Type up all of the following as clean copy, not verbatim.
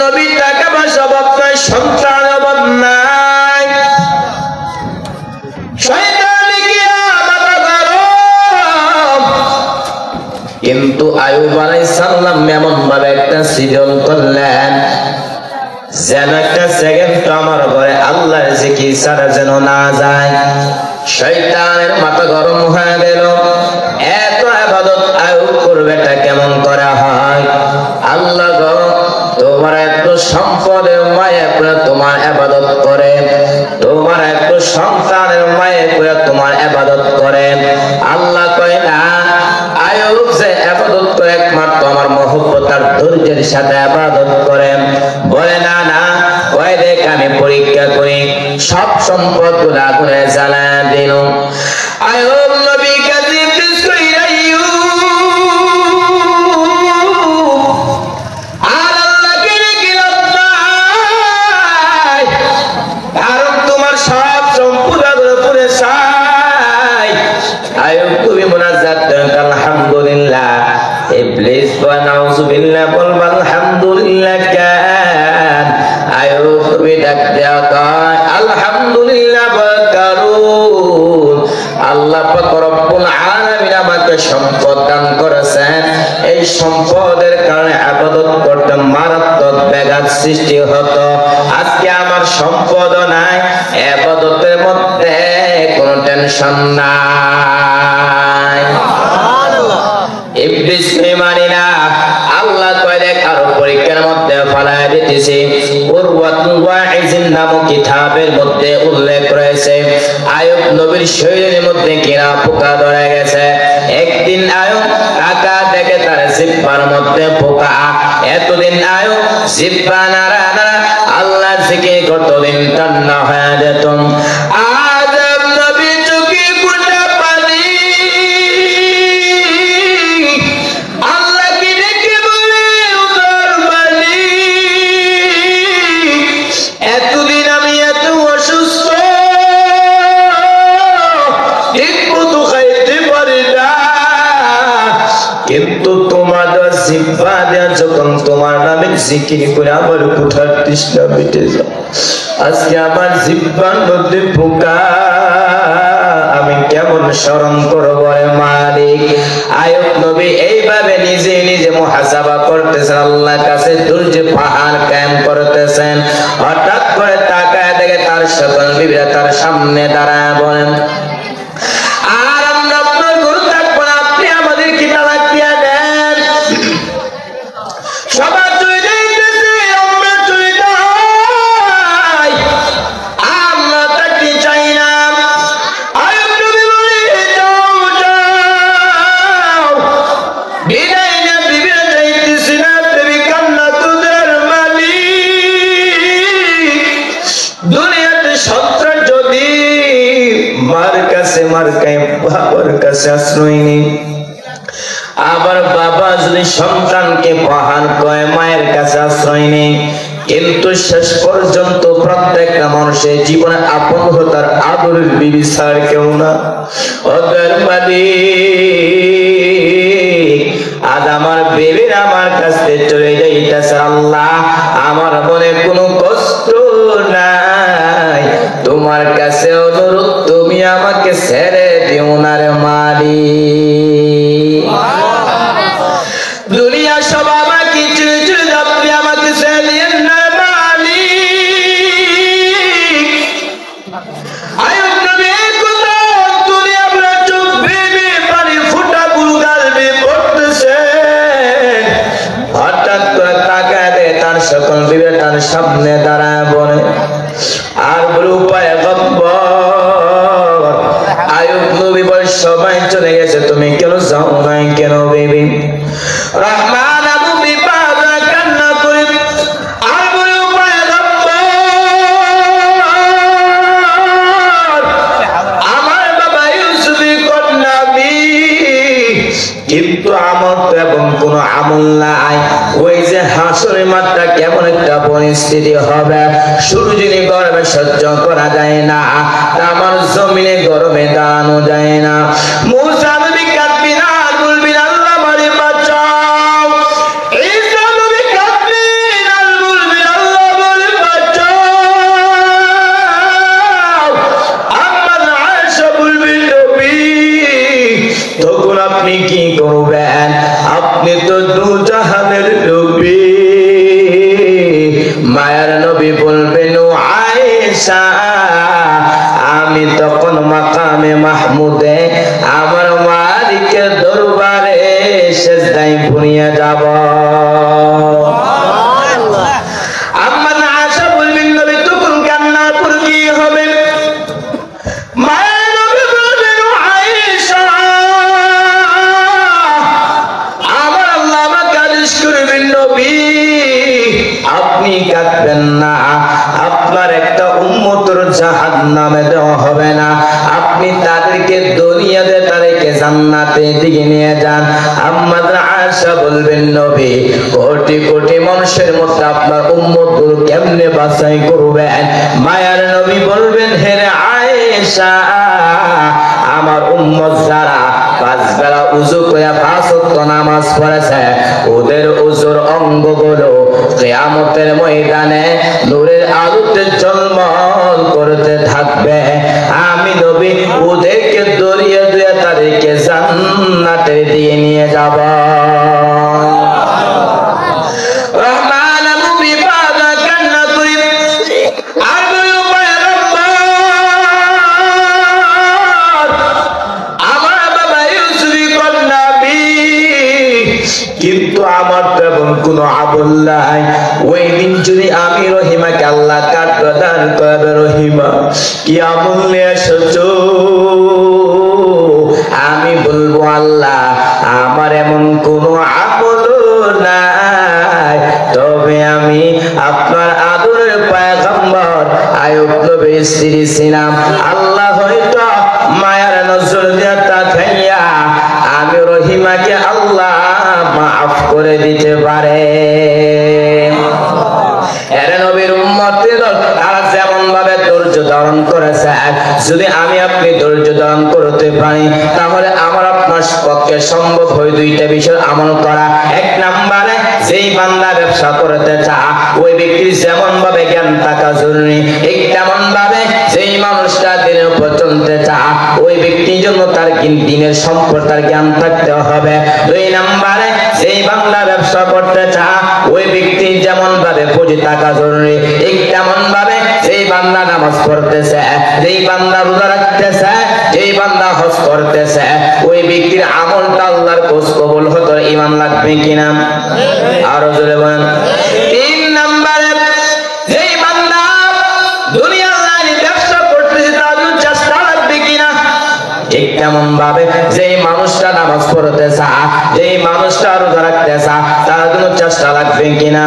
নবী টাকা পয়সা অভাব নাই, সন্তান অভাব নাই, শয়তানে গিয়া মাথা গরম। কিন্তু আইয়ুব আলাইহিস সালাম এমন ভাবে একটা সৃজন করলেন যেন একটা সেকেন্ড আমার ঘরে আল্লাহর জিকির ছাড়া যেন না যায়। শয়তানের মাথা গরম হয়ে গেল, এত ইবাদত আইয়ুব করবে এটা কেমন করা হয়? আল্লাহ গো, তোমার একটু সম্পদের মায়া করে তোমার ইবাদত করে, তোমার একটু সন্তানের মায়া করে তোমার ইবাদত করে। আল্লাহ কয় না, আইয়ুব যে ইবাদত করে একমাত্র আমার মহব্বত আর ধৈর্যের সাথে ইবাদত করে। বলে না না, ওই দেখ আমি পরীক্ষা করি, সব সম্পদ গুলা আগুনে জ্বালায় দিল। আইয়ুব নবী কাজী আলহামদুলিল্লাহ, ইবলিস ওয়া নাউযুবিল্লাহ বল আলহামদুলিল্লাহ কান। আইয়ুব কবি ডাক দেয়া কয় আলহামদুলিল্লাহ বলকারুন, আল্লাহ পাক রব্বুল আলামিন আমাকে সম্পদ দান করেছেন, এই সম্পদের কারণে ইবাদত করতে মারাত্মক ব্যাঘাত সৃষ্টি হতো। আজকে আমার সম্পদও নাই, ইবাদতের মধ্যে কোনো টেনশন নাই। ইবলিস মানে না, আল্লাহ কয় দেখ আরো পরীক্ষার মধ্যে ফলায় দিতেছি। উরওয়াতুল ওয়াইজিন নামক কিতাবের মধ্যে উল্লেখ রয়েছে আইয়ুব নবীর শরীরের মধ্যে কিরা পোকা ধরে গেছে। একদিন আইয়ুব টাকা দেখে তার জিহ্বার মধ্যে পোকা। এতদিন আইয়ুব জিহ্বা নাড়া নাড়া আল্লাহ থেকে কতদিন টান্না হয়ে যেত। কিন্তু তোমাদের জিহ্বা দেয়া যখন তোমার নামে জিকির করে আমার কোঠার তৃষ্ণা মিটে যায়। আজকে আমার জিহ্বার মধ্যে পোকা, আমি কেমন স্মরণ করব মালিক? আইয়ুব নবী এইভাবে নিজে নিজে মুহাসাবা করতেছেন, আল্লাহর কাছে ধৈর্য পাহাড় কায়েম করতেছেন। হঠাৎ করে তাকায় দেখে তার সকল বিবিরা তার সামনে দাঁড়ায় বলেন, বাবার কাছে আশ্রয় নেই। আবার বাবা যদি সন্তানকে পাহাড় কয়, মায়ের কাছে আশ্রয় নেই। কিন্তু শেষ পর্যন্ত প্রত্যেকটা মানুষের জীবনে আপন হতার আদরের বিবি ছাড় কেউ না। ওদের মালিক, আজ আমার বেবির আমার কাছে চলে যাইতেছে। আল্লাহ, আমার মনে কোনো কষ্ট নাই, তোমার কাছে অনুরোধ তুমি আমাকে ছেড়ে দিও না রে মালিক। দুনিয়া সব আমাকে চুরি চুরি আপনি আমাকে ছেড়ে দিয়েন না মালিক। আইয়ুব নবী কোথা দুনিয়া বলে চোখ বেবে পানি ফুটা বুলগাল বে পড়তেছে। হঠাৎ করে তাকায় দে তার সকল বিবে তার সামনে দাঁড়ায় বলে, আর বলে উপায় গব্বর। আইয়ুব নবী বলে সবাই চলে গেছে, তুমি কেন যাও নাই কেন বেবি? রহমান আবু বিপাদ কান্না করে আর বলে উপায় গব্বর, আমার বাবা ইউসুফি কন্যাবি, কিন্তু আমার তো এবং কোনো আমল নাই। ওই যে হাসরের মাঠটা কেমন একটা পরিস্থিতি হবে, সূর্যনি গরমে সহ্য করা যায় না, আমার জমিনে গরমে দাঁড়ানো যায় না। মুসা নবী কাঁদবেন আর বলবেন আল্লাহ আমারে বাঁচাও। ঈসা নবী কাঁদবেন আর বলবেন আয়েশা আমি তখন মাকামে মাহমুদে আমার মালিকের দরবারে সিজদায় পড়িয়া যাব। আম্মা আয়েশা বলবেন নবী তখন কান্না করে কি হবে? মায়ের নবী বলবেন আয়েশা আমার আল্লাহ আমাকে আদেশ করবেন নবী আপনি কাঁদবেন না, আপনার একটা উম্মতের জাহান্নামে দেওয়া হবে না, আপনি তাদেরকে দুনিয়াতে তাদেরকে জান্নাতে দিকে নিয়ে যান। আম্মা আয়েশা বলবেন নবী কোটি কোটি মানুষের মধ্যে আপনার উম্মতগুলো কেমনে বাছাই করবেন? মায়ার নবী বলবেন হে রে আয়েশা আমার উম্মত যারা 5 বেলা ওযু করে 5 ওয়াক্ত নামাজ পড়েছে ওদের ওযুর অঙ্গগুলো কিয়ামতের ময়দানে নূরের আলোতে ঝলমল করতে থাকবে। আমি নবী ওদেরকে দরিয়ে দিয়ে তাদেরকে জান্নাতে দিয়ে নিয়ে যাব। রহমান নবী বাদা কান্না করি আর বলল আমার বাবা ইউসুফ কন্যাবি কিন্তু আমার তেমন কোন আমল নাই। ওই দিন যদি আমি রহিমাকে আল্লাহ কাঠ প্রদান করবে রহিমা কি আমল নিয়ে এসেছো? আমি বলবো আল্লাহ আমার এমন কোন আমল নাই, তবে আমি আপনার আদরের পয়গম্বর আইয়ুব নবীর স্ত্রী ছিলাম। আল্লাহ হয়তো মায়ার নজর দিয়ে তাকাইয়া আমি রহিমাকে আল্লাহ মাফ করে দিতে পারে। এরে নবীর উম্মতেরা তারা যেমন ভাবে ধৈর্য ধারণ করেছে যদি আমি আপনি ধৈর্য ধারণ করতে পারি তাহলে আমার আপনার পক্ষে সম্ভব হয় 2টা বিষয় আমল করা। 1 নম্বরে যেই বান্দা ব্যবসা করতে চায় ওই ব্যক্তির যেমন ভাবে জ্ঞান থাকা জরুরি, ঠিক তেমন ভাবে যেই মানুষটা দিনের উপর চলতে চায় ওই ব্যক্তির জন্য তার দিনের সম্পর্কে তার জ্ঞান থাকতে হবে। 2 নম্বরে যেই বান্দা ব্যবসা করতে চায় ওই ব্যক্তি যেমন ভাবে পুঁজি থাকা জরুরি, ঠিক তেমন ভাবে যেই বান্দা নামাজ পড়তেছে, যেই বান্দা রোজা রাখতেছে, যেই বান্দা হজ করতেছে ওই ব্যক্তির আমলটা আল্লাহর খোঁজ কবুল হতো ঈমান লাগবে কিনা? আরো জোরে বলেন। 3 নম্বরে যেই বান্দা দুনিয়ার লাইনে ব্যবসা করতেছে তার চেষ্টা লাগবে কিনা? ঠিক তেমন ভাবে যেই মানুষটা নামাজ পড়তে চায়, যেই মানুষটা রোজা রাখতে চায় তার জন্য চেষ্টা লাগবে কিনা?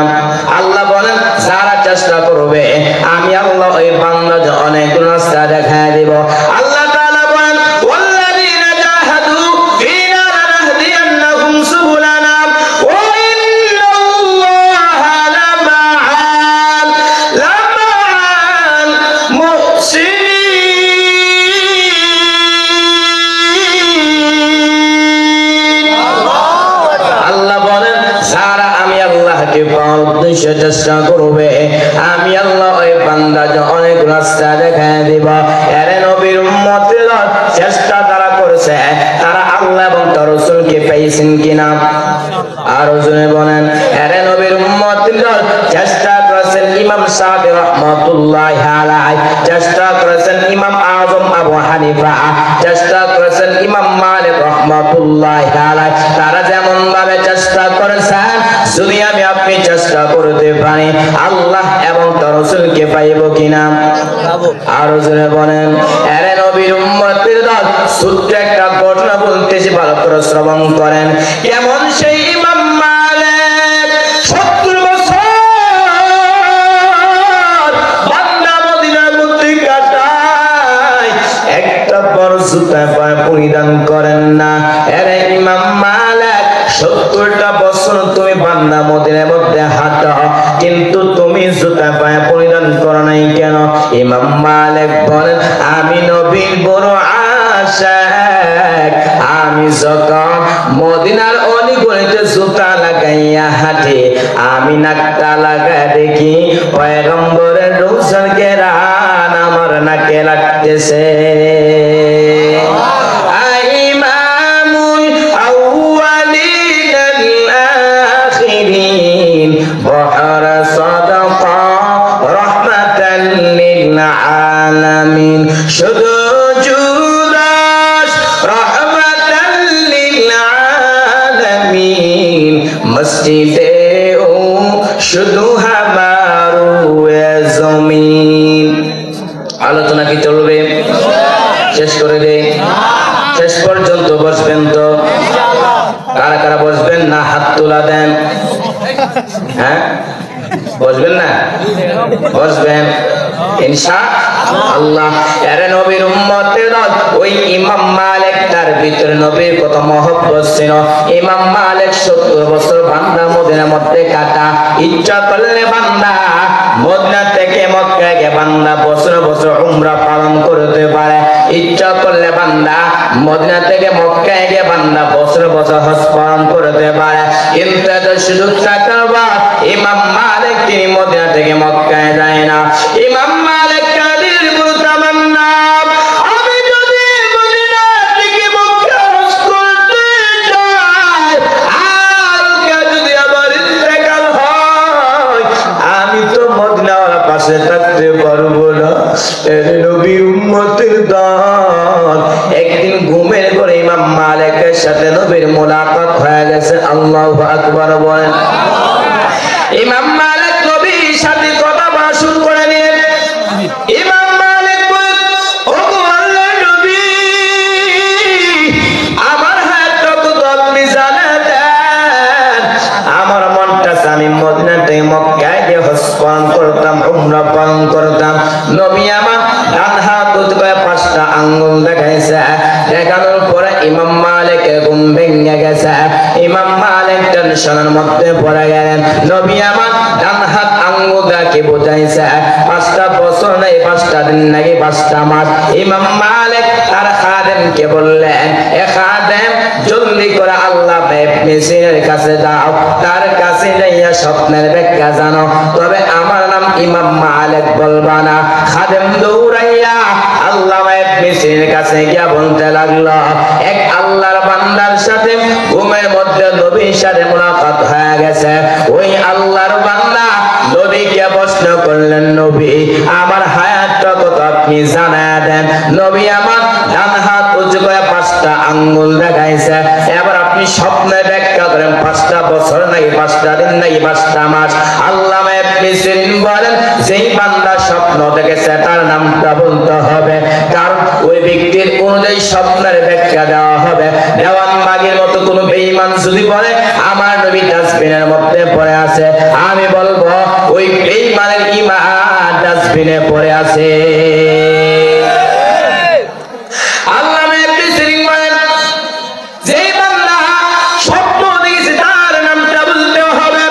আল্লাহ বলেন যারা চেষ্টা করবে আমি আল্লাহ ওই বান্দাকে অনেক রাস্তা দেখায় দেব। আল্লাহ তাআলা বলেন ওয়াল্লাযীনা জাহাদু ফীনা লানাহদিয়ান্নাহুম সুবুলানা ওয়া ইন্নাল্লাহা লামা'আল মুহসিনিন। আল্লাহ বলেন যারা আমি আল্লাহকে পাওয়ার উদ্দেশ্যে চেষ্টা করবে আমি আল্লাহ ওই বান্দাকে অনেক রাস্তা দেখায় দিব। এর নবীর উম্মতেরা চেষ্টা তারা করেছে তারা আল্লাহ এবং তার রাসূলকে পেয়েছেন কিনা? আর জনে বলেন এর নবীর উম্মতেরা চেষ্টা করেছেন ইমাম সাদি রাহমাতুল্লাহি আলাইহি, চেষ্টা করেছেন ইমাম আযম আবু হানিফা, চেষ্টা করেছেন ইমাম মালিক রাহমাতুল্লাহি আলাইহি। তারা যেমন ভাবে চেষ্টা করেছেন যদি আমি আপনি চেষ্টা করতে পারি আল্লাহ এবং তার রাসূলকে পাইব কিনা? আর জোরে বলেন। এর নবীর উম্মতের দল ছোট্ট একটা ঘটনা বলতেছি ভালো করে শ্রবণ করেন। কেমন সেই ইমাম মালিক 70 বছর বান্দা মদিনার মধ্যে কাটায় একটা বড় জুতা পায়ে পরিধান করেন না। এর ইমাম মালিক 70টা বছর তুমি বান্দা মদিনার মধ্যে হাঁটো কিন্তু তুমি জুতা পায়ে পরিধান করো নাই কেন? ইমাম মালিক বলেন আমি নবীর বড় আশিক, আমি যখন মদিনার অলিগলিতে জুতা লাগাইয়া হাঁটি আমি নাকটা লাগায় দেখি পয়গম্বরের রওজার ঘেরান আমার নাকে লাগতেছে। নাকি চলবে? শেষ করে দেই, শেষ পর্যন্ত বসবেন তো? কারা কারা বসবেন না হাত তোলা দেন? হ্যাঁ বসবেন না? বসবেন ইনশাআল্লাহ। এর নবীর উম্মতের ওই ইমাম মালিক, তার ভিতরে নবীর কত মহব্বত ছিল। ইমাম মালিক 70 বছর বান্দা মদিনার মধ্যে কাটা। ইচ্ছা করলে বান্দা মদিনা থেকে মক্কায় গিয়ে বান্দা বছর বছর উমরা পালন করতে পারে। ইচ্ছা করলে বান্দা মদিনা থেকে মক্কায় গিয়ে বান্দা বছর বছর হজ পালন করতে পারে। কিন্তু এত সুযোগ থাকার পর ইমাম মালিক তিনি মদিনা থেকে মক্কায় যায় না। ইমাম মালিক কাদের তামান্না, আমি যদি মদিনা থেকে মক্কা হজ করতে যাই, আর যদি আবার ইন্তেকাল হয়, আমি তো মদিনার পাশে থাকতে পারবো না। এর নবীর উম্মতের দান। একদিন ঘুমের ঘরে ইমাম মালিকের সাথে নবীর মুলাকাত হয়ে গেছে। আল্লাহু আকবার বলেন। ইমাম মালিক নবীর সাথে কথা বলা শুরু করে দিলেন। ইমাম মালিক বলেন, ওগো আল্লাহর নবী, আমার হাতটা তো আপনি জানেন, আমার মনটা আমি মদিনা থেকে মক্কায় গিয়ে হজ পালন করতাম, উমরা পালন করতাম। নবী আমার ডান হাত উঠে 5টা আঙ্গুল দেখাইছে। দেখানোর পরে ইমাম মালিকের ঘুম ভেঙে গেছে। ইমাম মালিক টেনশনের মধ্যে পড়ে গেলেন। নবী আমার ডান হাত আঙ্গুল দেখে বোঝাইছে 5টা বছর নাই, 5টা দিন নাকি 5টা মাস। ইমাম মালিক তার খাদেমকে বললেন, এ খাদেম জলদি করে আল্লাহ মেসিনের কাছে যাও, তার কাছে যাইয়া স্বপ্নের ব্যাখ্যা জানো, তবে আমার নাম ইমাম মালিক বলবা না। খাদেম দৌড়াইয়া আল্লাহ মেসিনের কাছে গিয়া বলতে লাগলো, এক আল্লাহর বান্দার সাথে ঘুমের মধ্যে নবীর সাথে মুলাকাত হয়ে গেছে। ওই আল্লাহর বান্দা নবীকে প্রশ্ন করলেন, নবী আমার হায়াতটা কত আপনি জানায় দেন। নবী আমার ডান হাত উঁচু করে 5টা আঙ্গুল দেখাইছে। এবার আপনি স্বপ্নে ব্যাখ্যা করেন 5টা বছর নাকি 5টা দিন নাকি 5টা মাস। আল্লামা ইবনে সিরিন বলেন, যেই বান্দা স্বপ্ন দেখেছে তার নামটা বলতে হবে, কারণ ওই ব্যক্তির অনুযায়ী স্বপ্নের ব্যাখ্যা দেওয়া হবে। দেওয়ান বাগের মতো কোন বেঈমান যদি বলে আমার নবী ডাস্টবিনের মধ্যে পড়ে আছে, আমি বলবো ওই বেঈমানের ঈমান ডাস্টবিনে পড়ে আছে। আল্লামা ইবনে সিরিন বলেন, যেই বান্দা স্বপ্ন দেখেছে তার নামটা বলতে হবে,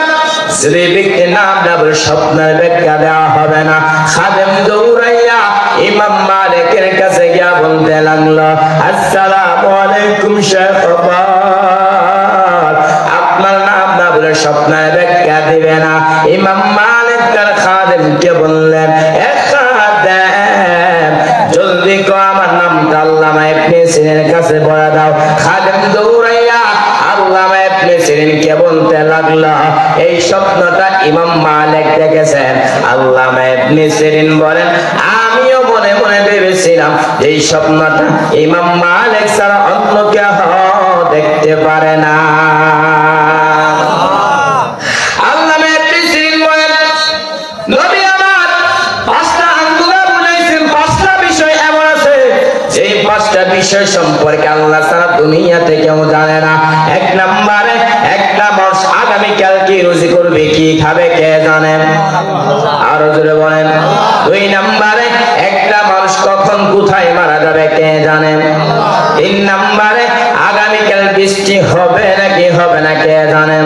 যে ব্যক্তির নামটা বলে স্বপ্নের ব্যাখ্যা দেওয়া হবে না। খাদেম দৌড়াইয়া ইমাম মালিকের কাছে গিয়া বলতে লাগলো, আসসালামু আলাইকুম শেখ, আপনার নাম না বলে স্বপ্নের ব্যাখ্যা দিবে না। ইমাম মালিক তার খাদেমকে বললেন, এ খাদেম জলদি করে আমার নামটা আল্লামা ইবনে সিরিনের কাছে বলে দাও। খাদেম দৌড়াইয়া আল্লামা ইবনে সিরিনকে বলতে লাগলো, এই স্বপ্নটা ইমাম মালিক দেখেছেন। আল্লামা ইবনে সিরিন বলেন, আমিও মনে মনে ভেবেছিলাম যে এই স্বপ্নটা ইমাম মালিক ছাড়া অন্য কেউ দেখতে পারে না। আল্লামা ইবনে সিরিন বলেন, নবী আমার 5টা আঙ্গুলে বুঝাইছেন 5টা বিষয় এমন আছে, যেই 5টা বিষয় সম্পর্কে আল্লাহ ছাড়া দুনিয়াতে কেউ জানে না। 1 নম্বরে একটা মানুষ আগামীকাল কি রুজি করবে, কি খাবে, কে জানে? আরো জোরে বলেন। 2 নম্বরে একটা মানুষ কখন কোথায় মারা যাবে, কে জানে? 3 নম্বরে আগামীকাল বৃষ্টি হবে নাকি হবে না, কে জানেন?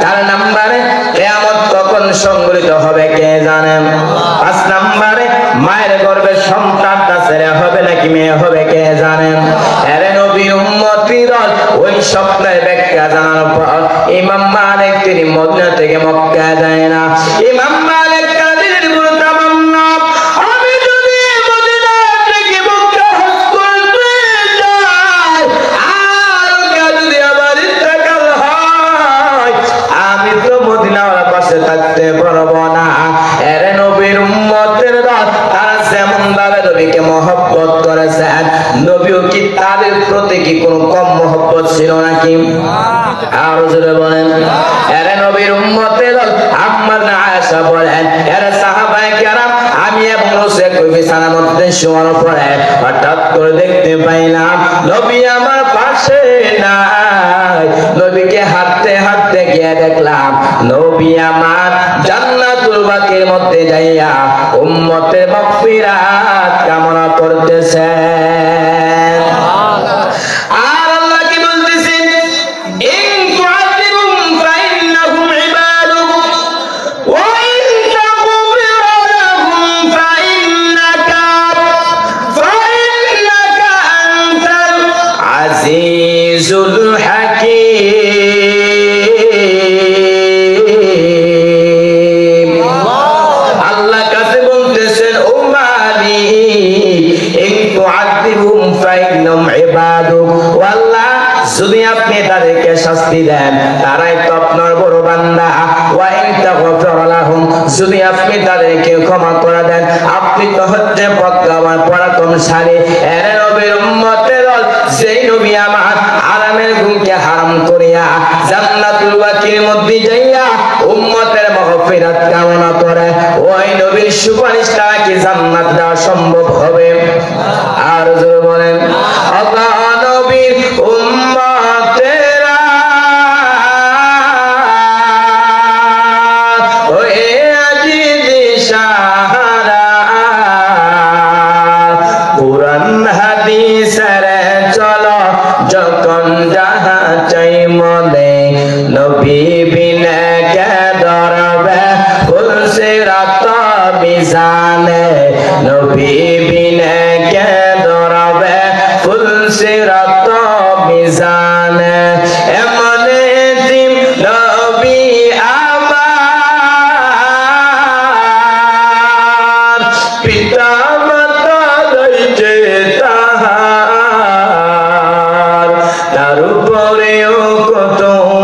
4 নম্বরে কিয়ামত কখন সংঘটিত হবে, কে জানেন? 5 নম্বরে মায়ের গর্ভে সন্তানটা ছেলে হবে নাকি মেয়ে হবে, কে জানেন? এর নবীর উম্মতির ওই স্বপ্নের ব্যাখ্যা জানার পর ইমাম মালিক তিনি মদিনা থেকে মক্কা যায় না। ইমাম মালিক কাদের তামান্না, আমি যদি মদিনা থেকে মক্কা হজ করতে যাই, আর যদি আবার ইন্তেকাল হয়, আমি তো মদিনার পাশে থাকতে পারবো না। এর নবীর উম্মতের দল তারা যেমন ভাবে নবীকে মহব্বত করেছেন, নবীও কি তাদের প্রতি কি কোনো কম মহব্বত ছিল নাকি? আরো জোরে বলেন। এর নবীর উম্মতের দল আম্মা আসা বলেন, এরা সাহাবায়ে কেরাম, আমি এবং রাসূল বিছানার মধ্যে শোয়ার পরে হঠাৎ করে দেখতে পাইলাম নবী আমার পাশে নাই। নবীকে হাঁটতে হাঁটতে গিয়ে দেখলাম নবী আমার জান্নাতুল বাকির মধ্যে যাইয়া উম্মতের মাগফিরাত কামনা করতেছেন। আর আল্লাহ কি বলতেছেন, ইন তুআযিবুম ফাইন্নাহুম ইবাদুক ওয়া ইন তাগফির লাহুম ফাইন্নাকা আনতাল আজিজুল হাকীম। আল্লাহ কাছে বলতেছেন, ও মালিক, ইন তুআযিবুম ফাইন্নাহুম ইবাদুক, ও আল্লাহ যদি আপনি তাদেরকে শাস্তি দেন তারাই তো আপনার বড় বান্দা। ওয়া ইন তাগফির লাহুম, যদি আপনি তাদেরকে ক্ষমা করে দেন আপনি তো হচ্ছে প্রজ্ঞাবান পরাক্রমশালী। এর নবীর উম্মতের দল, যেই নবী আমার আরামের ঘুমকে হারাম করিয়া জান্নাতুল বাকির মধ্যে যাইয়া উম্মতের মাগফিরাত কামনা করে, ওই নবীর সুপারিশটা কি জান্নাত দেওয়া সম্ভব হবে? আর জোরে বলেন, আল্লাহ নবীর উম্মতেরা ওই আজিজ সাহারা কুরআন হাদিসের চলো যখন যাহা চাই মনে, নবী বিনে কে ধরবে ফুল সিরাত মিজানে, নবী বিনে কে ধরবে ফুল সিরাত মিজানে। এমন দিন নবী আমার পিতা মাতা রয়েছে তাহার, তার উপরেও কত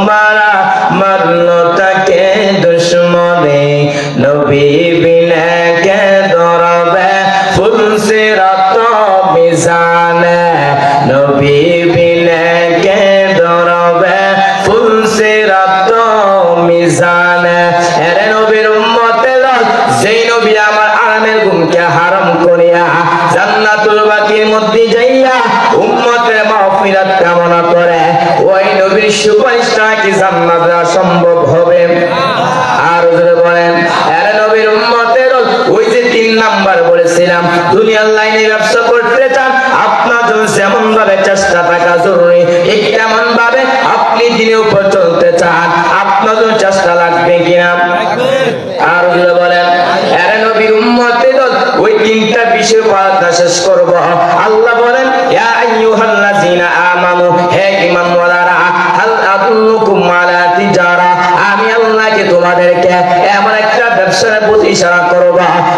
মারা মারল তাকে দুশ্মনে, নবী বিনে কে ধরবে ফুল সিরাত মিজানে, নবী বিনে কে ধরবে ফুল সিরাত মিজানে। এর নবীর উম্মতের দল, যেই নবী আমার আরামের ঘুমকে হারাম করিয়া জান্নাতুল বাকির মধ্যে যাইয়া উম্মতের মাগফিরাত কামনা করে, ওই নবীর সুপারিশটা কি জান্নাত দেওয়া সম্ভব হবে? আর জোরে বলেন, এর নবীর উম্মতের দল, ওই যে 3 নাম্বার বলেছিলাম, দুনিয়ার লাইনে ব্যবসা করতে চান, আপনার জন্য যেমন ভাবে চেষ্টা থাকা জরুরি, ঠিক তেমন ভাবে আপনি দিনের উপর চলতে চান, আপনার জন্য চেষ্টা লাগবে কিনা? আর জোরে বলেন, এর নবীর উম্মতের দল, ওই 3টা বিষয় পড়া শেষ করব। আল্লাহ বলেন, ইয়া আইয়ুহাল্লাযীনা আমানু, হে ঈমানওয়ালারা, হাল আদুল্লুকুম আলা তিজারা, আমি আল্লাহকে তোমাদেরকে এমন একটা ব্যবসার প্রতি ইশারা করব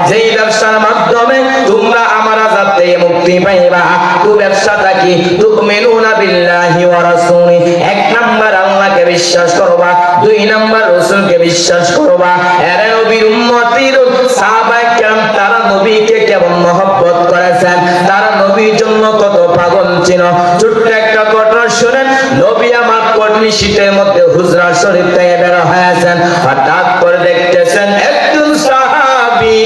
যেই ব্যবসার মাধ্যমে তোমরা আমার আযাব থেকে মুক্তি পাইবা। তো ব্যবসাটা কি? তুমিনুনা বিল্লাহি ওয়া রাসূলি, 1 নাম্বার আল্লাহকে বিশ্বাস করবা, 2 নাম্বার রাসূলকে বিশ্বাস করবা। এর নবীর উম্মতের সাহাবায়ে কেরাম তারা নবীকে কেমন মহব্বত করেছেন, তারা নবীর জন্য কত পাগল ছিল। ছোট্ট একটা ঘটনা শুনেন, নবী আমার কর্মী শীতের মধ্যে হুজরা শরীফ থেকে বের হয়েছেন, হঠাৎ করে দেখতেছেন একজন সাহাবী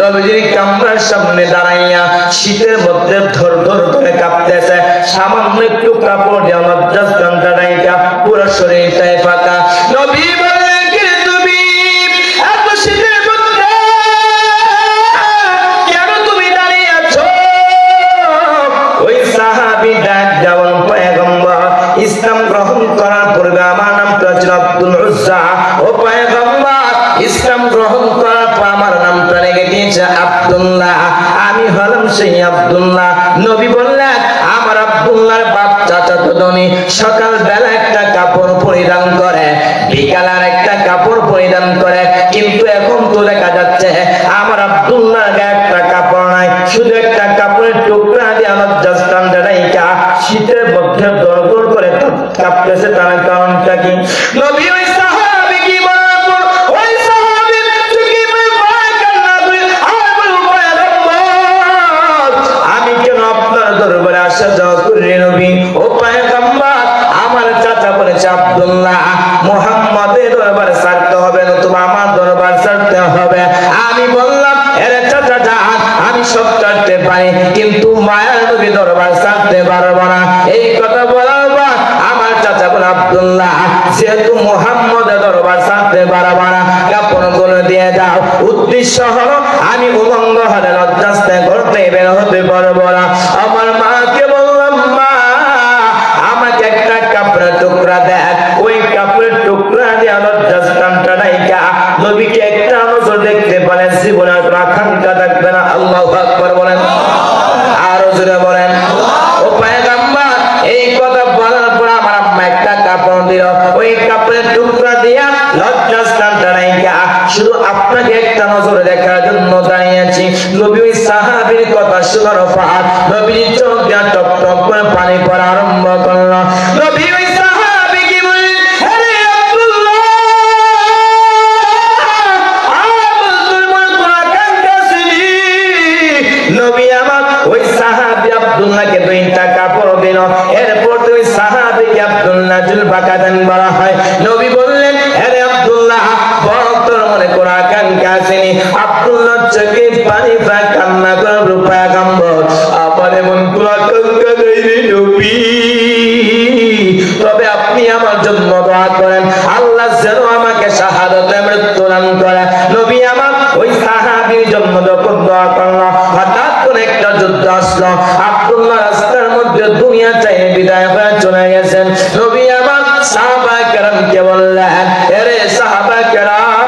নবীজির কামরার সামনে দাঁড়াইয়া শীতের মধ্যে ধর ধর করে কাঁপতেছে, সামান্য একটু কাপড় দিয়ে আমার জাস্তানটা ডাইকা পুরো শরীরটাই ফাঁকা। নবী বললেন, কে তুমি? এত শীতের মধ্যে কেন তুমি দাঁড়িয়ে আছো? ওই সাহাবী ডাক দেওয়ার পয়গম্বর, ইসলাম গ্রহণ করার পূর্বে আমার নামটা ছিল আব্দুল উজ্জা। ও পয়গম্বর, ইসলাম গ্রহণ করার পর আমার নামটা রেখে দিয়েছে আব্দুল্লাহ, আমি হলাম সেই আব্দুল্লাহ। নবী বললেন, আমার আব্দুল্লাহর বাপ চাচাতো ধনী সকাল বেলা একটা কাপড় পরিধান করে, বিকাল আর একটা কাপড় পরিধান করে, কিন্তু এখন তো দেখা যাচ্ছে আমার আব্দুল্লাহর গায়ে একটা কাপড় নাই, শুধু একটা কাপড়ের টুকরা দিয়ে আমার জাস্তানটা ডাইকা শীতের মধ্যে দরদর করে কাঁপতেছে। তার কারণটা কি? নবী ওই সাহাবী কি বলেন, ওই সাহাবী তুমি ভয় কান্না করে আর বলবো, আমি কেন আপনার দরবারে আসা যাওয়া করি নবী? ও পয়গম্বর, আমার চাচা বলেছে আব্দুল্লাহ মুহাম্মাদের দরবারে ছাড়তে হবে না, তুমি আমার দরবারে ছাড়তে হবে। আমি বললাম এর চাচা যান, আমি সব ছাড়তে পারি, কিন্তু মায়ার নবী দরবার ছাড়তে পারবো না। এই কথা বলার পর আমার চাচা বলে, আব্দুল্লাহ, যেহেতু মুহাম্মদের দরবার ছাড়তে পারবো না, কাপড়গুলো দিয়ে দাও। উদ্দেশ্য হলো আমি উলঙ্গ হলে লজ্জাস্থান করতে বের হতে পারবো না। আমার মাকে বললাম, মা, আমাকে একটা কাপড়ের টুকরা দেন। ওই কাপড়ের টুকরা দিয়ে লজ্জাস্থানটা নাইকা নবীকে একটা নজর দেখতে পারেন, জীবনে আর আকাঙ্ক্ষা থাকবে না। আল্লাহু আকবার বলেন, আরো জোরে বলেন। ও পয়গম্বর, এই কথা বলার পর আমার আম্মা একটা কাপড় দিল। ওই কাপড়ের টুকরা দিয়া লজ্জাস্থানটা নাইকা শুধু আপনাকে একটা নজরে দেখার জন্য দাঁড়িয়েছি। নবী ওই সাহাবীর কথা শোনার পর নবীর চোখ দিয়ে টপ টপ করে পানি পড়া আরম্ভ করল। নবী ওই সাহাবী কি বললেন, আরে আব্দুল্লাহ, আব্দুল মুবারক কাছেনি। নবী আমার ওই সাহাবী আব্দুল্লাহকে দুইটা কাপড় দিল। এরপর ওই সাহাবীকে আব্দুল্লাহ জুলবাকাদান বলা হয়। নবী বললেন, আরে আব্দুল্লাহ, তোর মনে কোনো আকাঙ্ক্ষা আসেনি? আব্দুল্লাহ চোখে পানি প্রায় কান্না করে পয়গম্বর, আমার এমন কোনো আকাঙ্ক্ষা নেই নবী, তবে আপনি আমার জন্য দোয়া করেন, আল্লাহ যেন আমাকে শাহাদাতে মৃত্যু দান করে। নবী আমার ওই সাহাবীর জন্য যখন দোয়া করলো, হঠাৎ করে একটা যুদ্ধ আসলো। আব্দুল্লাহ রাস্তার মধ্যে দুনিয়া চাইয়ে বিদায় হয়ে চলে গেছেন। নবী আমার সাহাবায়ে কেরামকে বললেন, আরে সাহাবায়ে কেরাম,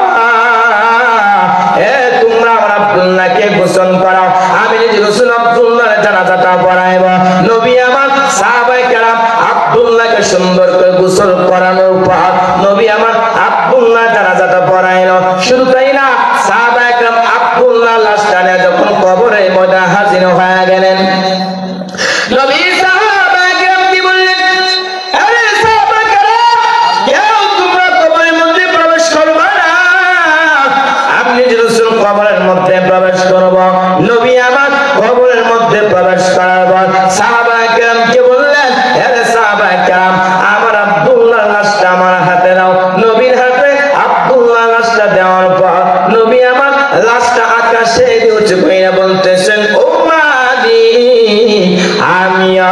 তোমরা আমার আব্দুল্লাহকে গোসল করাও, আমি নিজে গোসল আব্দুল্লাহর জানাজাটা পড়াইব। নবী আমার সাহাবায়ে কেরাম আব্দুল্লাহকে সুন্দর করে গোসল করানোর পর নবী আমার আব্দুল্লাহ জানাজাটা পড়াইলো। শুধু তাই না, সাহাবায়ে কেরাম আব্দুল্লাহ লাশটা নিয়ে যখন কবরের মধ্যে হাজির হয়ে গেলেন, নবী সাহাবায়ে কেরাম কি বললেন, আরে সাহাবায়ে কেরাম, কেউ তোমরা কবরের মধ্যে প্রবেশ করবে না, আপনি যে রাসূল কবরের মধ্যে প্রবেশ করব। নবী আমার কবরের মধ্যে প্রবেশ করার পর সাহাবায়ে কেরামকে বললেন, আরে সাহাবায়ে কেরাম, আমার আব্দুল্লাহর লাশটা আমার হাতে দাও। নবীর হাতে আব্দুল্লাহর লাশটা দেওয়ার পর নবী আমার লাশটা আকাশে উঁচু করে বলতেছেন, ও মালিক, আমিও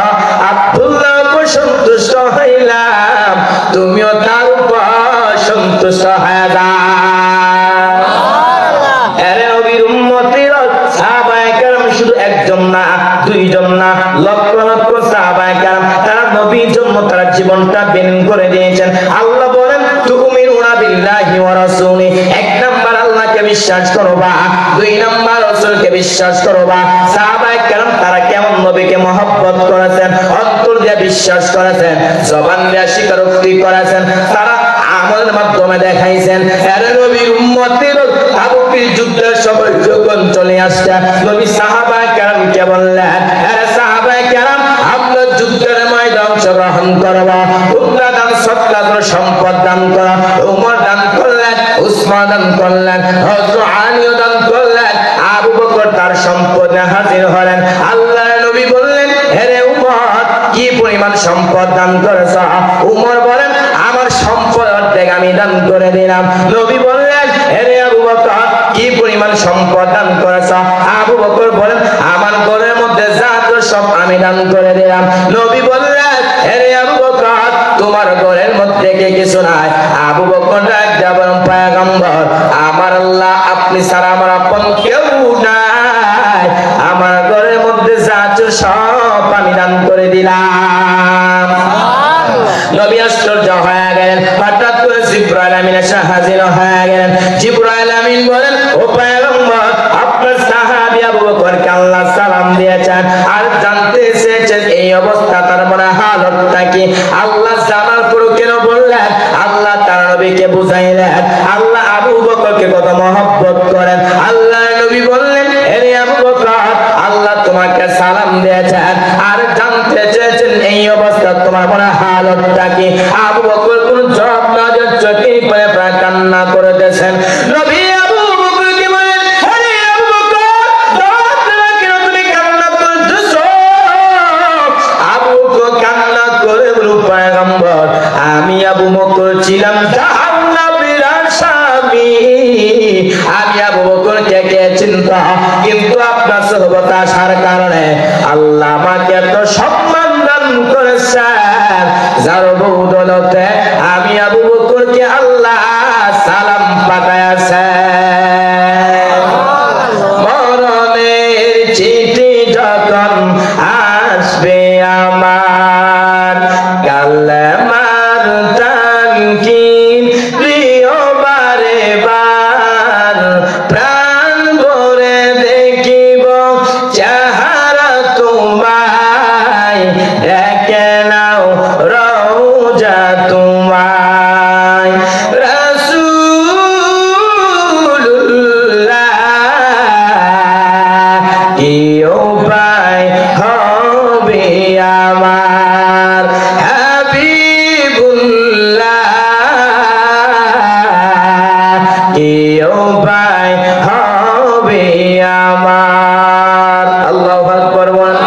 আব্দুল্লাহ উপর সন্তুষ্ট হইলাম, তুমিও তার উপর সন্তুষ্ট হয়ে যাও। আরে নবীর উম্মতিরা সাহাবায়ে কেরাম শুধু একজন না, দুইজন না, লক্ষ লক্ষ সাহাবায়ে কেরাম তারা নবীর জন্য তারা জীবনটা বিলীন করে দিয়েছেন। আল্লাহ বলেন, তুমিনুনা বিল্লাহি ওয়া রাসূলি, এক নাম্বার আল্লাহকে বিশ্বাস করবা, দুই নাম্বার রাসূলকে বিশ্বাস করবা। সাহাবায়ে কেরাম তারা কেমন নবীকে মহব্বত করেছেন, অন্তর দিয়ে বিশ্বাস করেছেন, জবান দিয়ে স্বীকারোক্তি করেছেন, তারা আমলের মাধ্যমে দেখাইছেন। আরে নবীর উম্মতিরা তাবুকের যুদ্ধের সময় যখন চলে আসছে, নবী সাহাবায়ে কেরামকে বললেন, আরে সাহাবায়ে কেরাম, আমরা যুদ্ধের ময়দানে অংশগ্রহণ করব, তোমরা দান সদকা করে সম্পদ দান করো। ওমর দান করলেন, উসমান দান করলেন, হযরত আলীও দান করলেন, আবু বকর তার সম্পদ নিয়ে হাজির হলেন। আল্লাহর নবী বললেন, হে উমর, কি পরিমাণ সম্পদ দান করেছ? উমর বলেন, আমার সম্পদ অর্ধেক আমি দান করে দিলাম। নবী বললেন, হে আবু বকর, কি পরিমাণ সম্পদ দান করেছ? আবু বকর বলেন, আমার ঘরের মধ্যে যা আছে সব আমি দান করে দিলাম। নবী বললেন, হে আবু বকর, তোমার ঘরের মধ্যে কি কিছু নাই? আবু বকর ডাক দিয়া বলেন, পয়গম্বর, আমার আল্লাহ আপনি ছাড়া আমার আপন কেউ নাই, আমার ঘরের মধ্যে যা আছে সব আমি দান করে দিলাম। নবী আশ্চর্য হয়ে গেলেন। হঠাৎ করে জিবরাইল আমিন এসে হাজির হয়ে গেলেন। জিবরাইল আমিন বলেন, ও পয়গম্বর, আপনার সাহাবী আবু বকরকে আল্লাহ সালাম দিয়েছেন আর জানতে চেয়েছেন এই অবস্থা তার মনে হালতটা কি। আল্লাহ জানার পর কেন বললেন? আল্লাহ তার নবীকে বুঝাইলেন আল্লাহ আবু বকরকে কত মহব্বত করেন। আল্লাহ নবী বললেন, হে আবু বকর, আল্লাহ তোমাকে সালাম দিয়েছেন আর জানতে চেয়েছেন এই অবস্থা তোমার মনে হালতটা কি। আবু বকর যোগ্যতা আসার কারণে আল্লাহ আমাকে এত সম্মান দান করেছেন, যার বদৌলতে আমি আবু বকরকে আল্লাহ সালাম পাঠাইছেন। মরণের চিঠি যখন আসবে আমার, কালেমার তানকিন প্রিয় বারে বার, প্রাণ ভরে দেখিব চেহারা তোমায়, দেখে নাও রওজা তোমায়। রাসূলুল্লাহ কি উপায় হবে আমার, হাবিবুল্লাহ কি উপায় হবে আমার। আল্লাহু আকবার বলেন,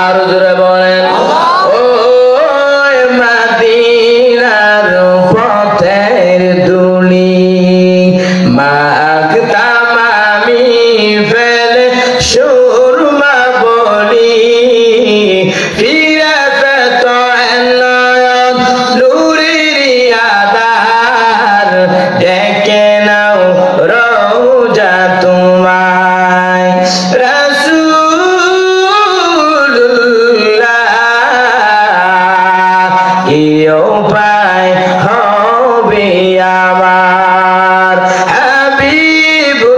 আর জোরে বলেন। ও মদিনার পথের ধুলি মাগতাম আমি ফেলে সুরমা বলি, ফিরে পেত নয়ন নূরের আধার, ডেকে নাও রওজা তোমায়। রাসূলুল্লাহ কি উপায় হবে আমার, হাবিবুল্লাহ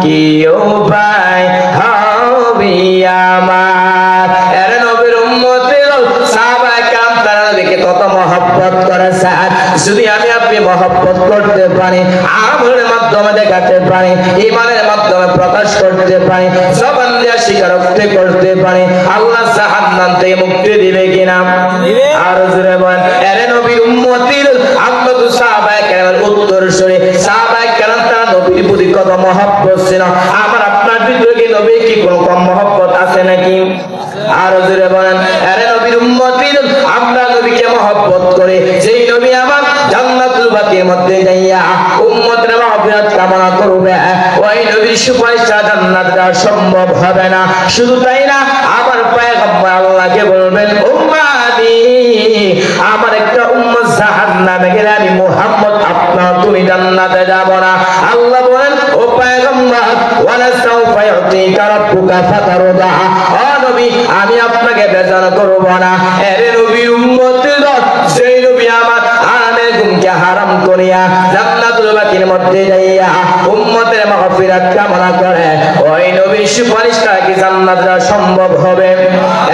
কি উপায় হবে আমার। এর নবীর উম্মতের সাহাবায়ে কেরাম তারা নবীকে কত মহব্বত করেছেন, যদি আমি আপনি মহব্বত করতে পারি, আমলের মাধ্যমে দেখাতে পারি, ঈমানের মাধ্যমে প্রকাশ করতে পারি, জবান দিয়ে স্বীকারোক্তি করতে পারি, আল্লাহ জাহান্নাম থেকে মুক্তি দিবে কিনা? আর জোরে বলেন। এর নবীর উম্মতের আমরা তো সাহাবায়ে কেরামের উত্তরসূরি, সাহাবায়ে কেরাম তারা নবীর প্রতি কত মহব্বত ছিল। আমার আপনার ভিতরে কি নবীর কি কোনো কম মহব্বত আছে নাকি? আর জোরে বলেন। এর নবীর উম্মতের আমরা নবীকে মহব্বত করে, যেই নবী আমার জান্নাতুল বাকির মধ্যে যাইয়া উম্মতের মাগফিরাত কামনা করবে, ওই নবীর সুপারিশ ছাড়া জান্নাত যাওয়া সম্ভব হবে না। শুধু তাই না, আমার পয়গম্বর আল্লাহকে বলবেন, উম্মতি আমার একটা উম্মত জাহান্নামে গেলে আমি মুহাম্মদ আপনার তুমি জান্নাতে যাব না। আল্লাহ বলেন, ও পয়গম্বর ওয়ালা সাউফা ইউতিকা রাব্বুকা ফাতারদা, ও নবী আমি আপনাকে বেজার করব না। এর নবীর উম্মতের যেই নবী আমার আরামের গুমকে হারাম করিয়া জান্নাতুল বাকির মধ্যে যাইয়া উম্মতের মাগফিরাত কামনা করে, ওই নবীর সুপারিশটা কি জান্নাত যাওয়া সম্ভব হবে?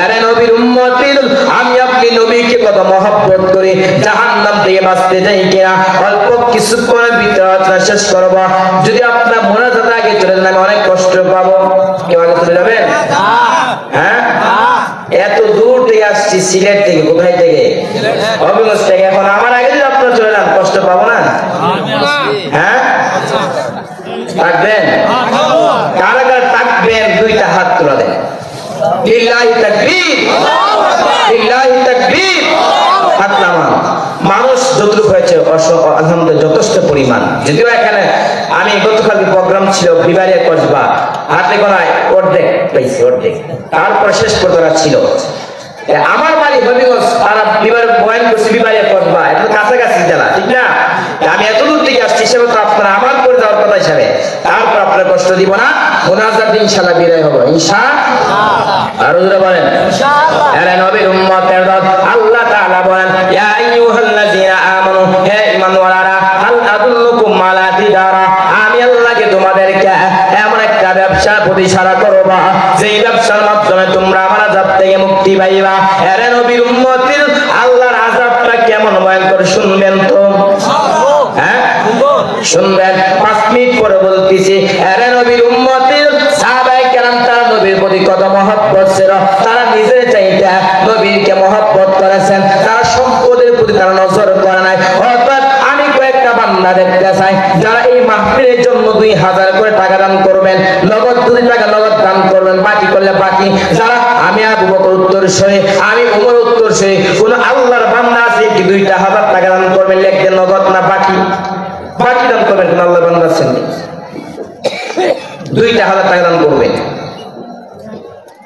এর নবীর উম্মতের আমি আপনি নবীকে কত মহব্বত করি, জাহান্নাম থেকে বাঁচতে যাই কিনা? অল্প কিছুক্ষণের ভিতরে শেষ করব। যদি আপনার মোনাজাত আগে চলে যান, আমি অনেক কষ্ট পাবো। কেউ আগে চলে যাবেন? হ্যাঁ, এত দূর থেকে আসছি, সিলেট থেকে, কোথায় থেকে? হবিগঞ্জ থেকে। এখন আমার আগে যদি আপনারা চলে যান, কষ্ট পাবো না? হ্যাঁ, থাকবেন? কারা কারা থাকবেন? দুইটা হাত তুলে দেন। লিল্লাহি তাকবীর, লিল্লাহি তাকবীর। হাত নামান। মানুষ যতটুকু হয়েছে আলহামদুলিল্লাহ যথেষ্ট পরিমাণ। যদিও এখানে আমি গতকালকে প্রোগ্রাম ছিল বিবারিয়া কসবা, হাতে গোনায় অর্ধেক পেয়েছি, অর্ধেক। তারপরে শেষ পর্যন্ত ছিল আমার বাড়ি হবিগঞ্জ, তারা বিবার বয়ান করছে বিবারিয়া কসবা, এটা কাছাকাছি জেলা, ঠিক না? আমি এত দূর থেকে আসছি, হিসেবে তো আপনারা আমার করে যাওয়ার কথা হিসাবে, তারপর আপনার কষ্ট দিব না। মুনাজাত ইনশাআল্লাহ বিদায় হবে, ইনশাআল্লাহ। আর ওরা বলেন ইনশাআল্লাহ। এর নবীর উম্মতের দল আল্লাহ তাআলা বলেন, ইয়া আইয়ুহাল্লাযীনা আমানু, হে ঈমানওয়ালারা, হাল আদুল্লুকুম আলা তিজারা, আমি আল্লাহকে তোমাদেরকে এমন একটা ব্যবসা প্রতিষ্ঠা করব, যেই ব্যবসার মাধ্যমে তোমরা আমার আযাব থেকে মুক্তি পাইবা। এর নবীর উম্মতের আল্লাহর আযাবটা কেমন ভয়ঙ্কর শুনবেন তো? হ্যাঁ, শুনবেন। 5 মিনিট পরে বলতেছি। এর নবীর উম্মতের সাহাবায়ে কেরাম তারা নবীর প্রতি কত মহব্বত ছিল, তারা নিজের চাইতে নবীকে মহব্বত করেছেন, তারা সম্পদের প্রতি তারা নজর করে নাই। অর্থাৎ আমি কয়েকটা বান্দা দেখতে চাই যারা এই মাহফিলের জন্য 2000 করে টাকা দান করবেন, নগদ 2 টাকা নগদ দান করবেন, বাকি করলে বাকি। যারা আমি আবু বকর উত্তরসূরি, আমি ওমর উত্তরসূরি, কোন আল্লাহর বান্দা আছে কি 2000 টাকা দান করবেন, লিখবেন নগদ না বাকি? বাকি দান করবেন, কোন আল্লাহর বান্দা আছেন? 2000 টাকা দান করবেন।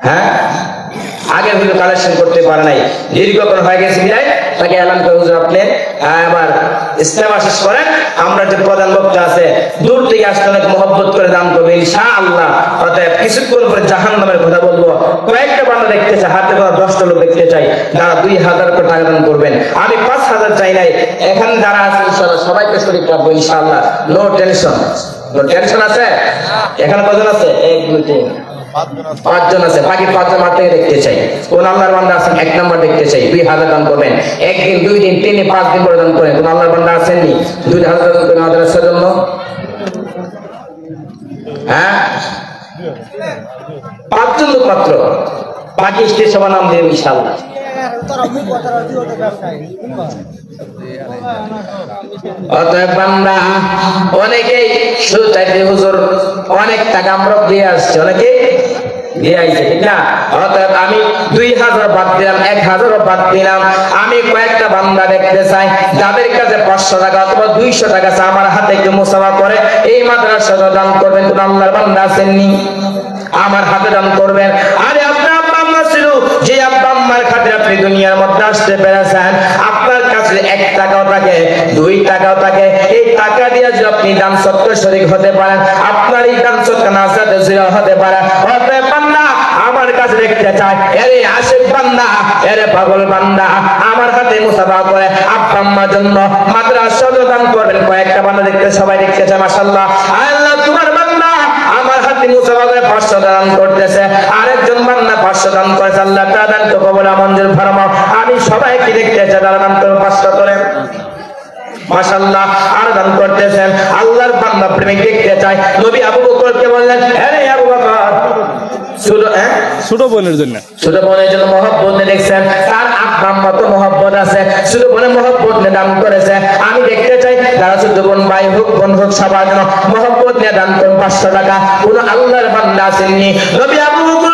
হ্যাঁ, আগে হুজুর কালেকশন করতে পারে নাই, দীর্ঘক্ষণ হয়ে গেছে বিদায় তাকে এলান করে হুজুর আপনি আবার ইস্তেমা শেষ করেন, আমরা যে প্রধান বক্তা আছে দূর থেকে আসতে অনেক মহব্বত করে দান করবে ইনশাআল্লাহ। অতএব কিছুক্ষণ পরে জাহান্নামের কথা বলবো, কয়েকটা বান্দা দেখতে চাই, হাতে কোনো 10টা লোক দেখতে চাই যারা 2000 করে টাকা দান করবেন। আমি 5000 চাই নাই, এখানে যারা আছে ইনশাআল্লাহ সবাইকে শরীক রাখবো ইনশাআল্লাহ, নো টেনশন। নো টেনশন আছে? এখানে কজন আছে? 1 2 3 5 জন আছে, বাকি 5 জন হাতে দেখতে চাই। কোন আল্লাহর বান্দা আছেন 1 নাম্বার দেখতে চাই, 2000 দান করবেন। একদিন 2 দিন 3 দিন 5 দিন করে দান করেন। কোন আল্লাহর বান্দা আছেননি 2000 দান করেন মাদ্রাসার জন্য? হ্যাঁ, 5 জন লোক মাত্র, বাকি স্টেজ সবার নাম দিয়ে ইনশাআল্লাহ। অতএব বান্দা অনেকেই শুধু চাইতে হুজুর অনেক টাকা আমরা দিয়ে আসছে, অনেকে দিয়ে আইছে, ঠিক না? অতএব আমি 2000 বাদ দিলাম, 1000 বাদ দিলাম। আমি কয়েকটা বান্দা দেখতে চাই যাদের কাছে 500 টাকা অথবা 200 টাকা আছে, আমার হাতে একটু মুসাফা করে এই মাদ্রাসা দান করবেন। কোন আল্লাহর বান্দা আছেননি? আমার হাতে দান করবেন। আরে আপনার আব্বা আম্মা ছিল, যে আব্বা আম্মার খাতিরে আপনি দুনিয়ার মধ্যে আসতে পেরেছেন, আপনার কাছে 1 টাকাও থাকে 2 টাকাও থাকে, এই টাকা দিয়ে যদি আপনি দান সদকা শরীক হতে পারেন, আপনার এই দান সদকা নাজাতে জিরা হতে পারে। অতএব বান্দা আমার কাছে দেখতে চাই, এরে আশিক বান্দা, এরে পাগল বান্দা, আমার হাতে মুসাফা করে আব্বা আম্মার জন্য মাদ্রাসা দান করবেন। কয়েকটা বান্দা দেখতে সবাই দেখতে চায়, মাশাআল্লাহ। আল্লাহ তোমার বান্দা আমার হাতে মুসাফা করে 500 দান করতেছে, আরেকজন বান্দা 500 দান করেছে, আল্লাহ তাআলা দান তো কবুল মঞ্জুর ফরমাও। আমি সবাইকে দেখতে চাই যারা দান করে 500 করে, মাশাআল্লাহ, আর দান করতেছেন। আল্লাহর বান্দা প্রেমিক দেখতে চাই। নবী আবু বকরকে বললেন, আরে আবু বকর, ছোট বোনের জন্য মহব্বত দেখছেন, তার আব্বা আম্মা তো মহব্বত আছে, ছোট বোনের মহব্বত নিয়ে দান করেছে। আমি দেখতে চাই যারা ছোট বোন ভাই হোক বোন হোক সবার জন্য মহব্বত নিয়ে দান করুন 500 টাকা। কোন আল্লাহর বান্দা আসেননি? নবী আবু বকর